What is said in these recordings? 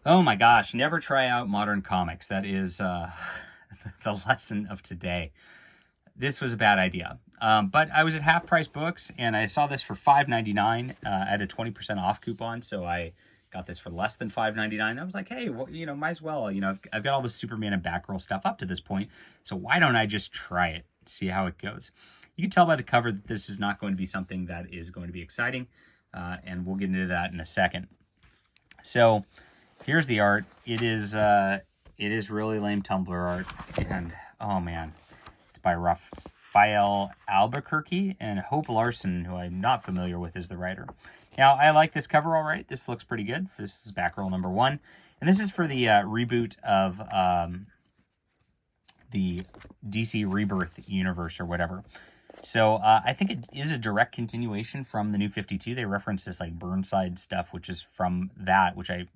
Oh my gosh, never try out modern comics. That is the lesson of today. This was a bad idea. But I was at Half Price Books and I saw this for $5.99 at a 20% off coupon. So I got this for less than $5.99. I was like, hey, well, might as well. I've got all the Superman and Batgirl stuff up to this point. So why don't I just try it, see how it goes? You can tell by the cover that this is not going to be something that is going to be exciting. And we'll get into that in a second. So here's the art. It is really lame Tumblr art, and oh man, it's by Raphael Albuquerque and Hope Larson, who I'm not familiar with, is the writer. Now I like this cover all right. This looks pretty good. This is Batgirl #1, and this is for the reboot of the DC Rebirth universe or whatever. So I think it is a direct continuation from the New 52. They reference this like Burnside stuff, which is from that, which I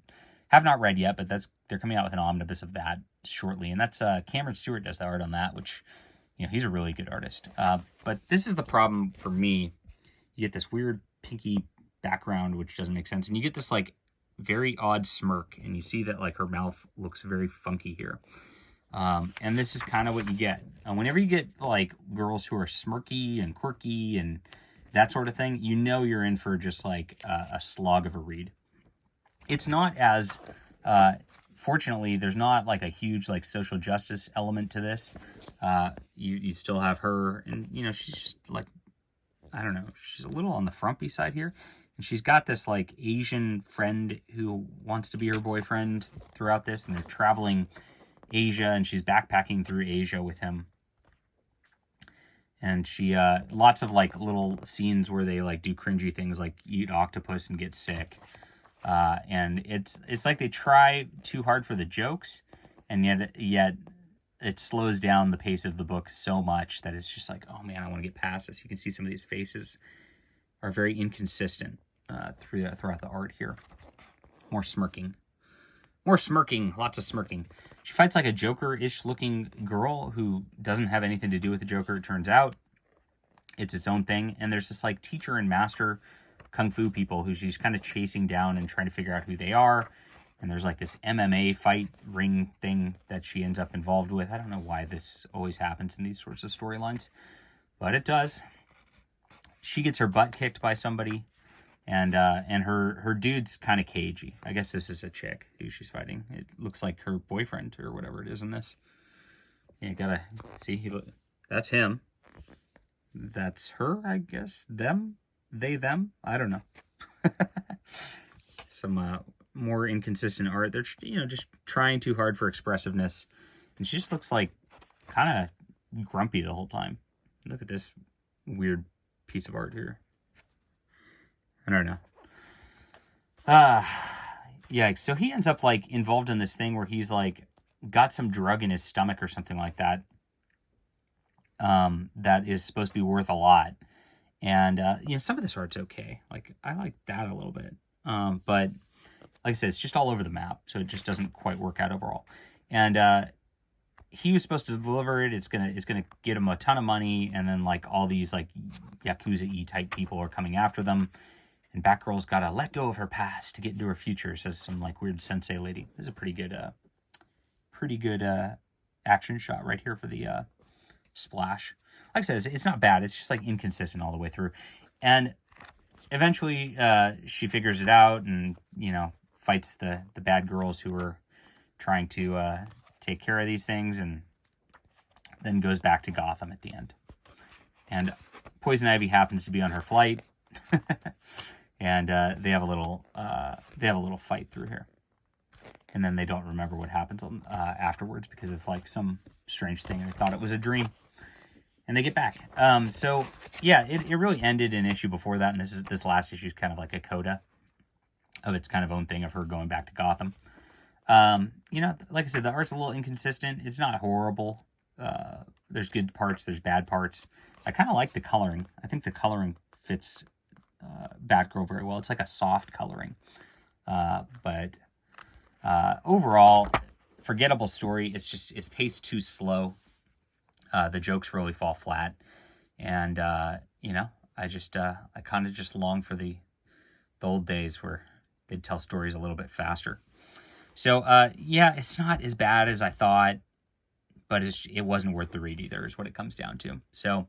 have not read yet, but they're coming out with an omnibus of that shortly, and that's Cameron Stewart does the art on that, which he's a really good artist. But this is the problem for me. You get this weird pinky background, which doesn't make sense, and you get this like very odd smirk, and you see that like her mouth looks very funky here. And this is kind of what you get. Whenever you get like girls who are smirky and quirky and that sort of thing, you're in for just like a slog of a read. It's not as, fortunately, there's not like a huge like social justice element to this. You still have her, and she's just like, I don't know, she's a little on the frumpy side here. And she's got this like Asian friend who wants to be her boyfriend throughout this, and they're traveling Asia, and she's backpacking through Asia with him. And she lots of like little scenes where they like do cringy things like eat octopus and get sick. And it's like they try too hard for the jokes, and yet it slows down the pace of the book so much that it's just like, oh man, I want to get past this. You can see some of these faces are very inconsistent throughout the art here. More smirking, lots of smirking. She fights like a Joker-ish looking girl who doesn't have anything to do with the Joker, it turns out. It's its own thing. And there's this like teacher and master kung fu people who she's kind of chasing down and trying to figure out who they are. And there's like this MMA fight ring thing that she ends up involved with. I don't know why this always happens in these sorts of storylines, but it does. She gets her butt kicked by somebody. And her dude's kind of cagey. I guess this is a chick who she's fighting. It looks like her boyfriend or whatever it is in this. Yeah, gotta see. That's him. That's her, I guess. Them, they, them. I don't know. Some more inconsistent art. They're just trying too hard for expressiveness, and she just looks like kind of grumpy the whole time. Look at this weird piece of art here. I don't know. Yikes. So he ends up like involved in this thing where he's like got some drug in his stomach or something like that. That is supposed to be worth a lot. And, some of this art's okay. Like, I like that a little bit. But like I said, it's just all over the map. So it just doesn't quite work out overall. And, he was supposed to deliver it. It's gonna get him a ton of money. And then like all these like Yakuza-y type people are coming after them. And Batgirl's got to let go of her past to get into her future, says some like weird sensei lady. This is a pretty good action shot right here for the splash. Like I said, it's not bad. It's just like inconsistent all the way through. And eventually she figures it out and, fights the bad girls who are trying to take care of these things, and then goes back to Gotham at the end. And Poison Ivy happens to be on her flight. And they have a little fight through here, and then they don't remember what happens afterwards because of like some strange thing. They thought it was a dream, and they get back. So yeah, it really ended an issue before that, and this last issue is kind of like a coda of its kind of own thing of her going back to Gotham. Like I said, the art's a little inconsistent. It's not horrible. There's good parts. There's bad parts. I kind of like the coloring. I think the coloring fits Batgirl very well. It's like a soft coloring. But overall, forgettable story. It's paced too slow. The jokes really fall flat. And, I kind of just long for the old days where they'd tell stories a little bit faster. So, yeah, it's not as bad as I thought, but it wasn't worth the read either, is what it comes down to. So,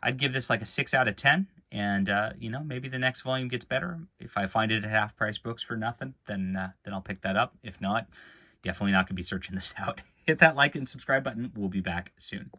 I'd give this like a 6 out of 10. And, maybe the next volume gets better. If I find it at half price books for nothing, then I'll pick that up. If not, definitely not going to be searching this out. Hit that like and subscribe button. We'll be back soon.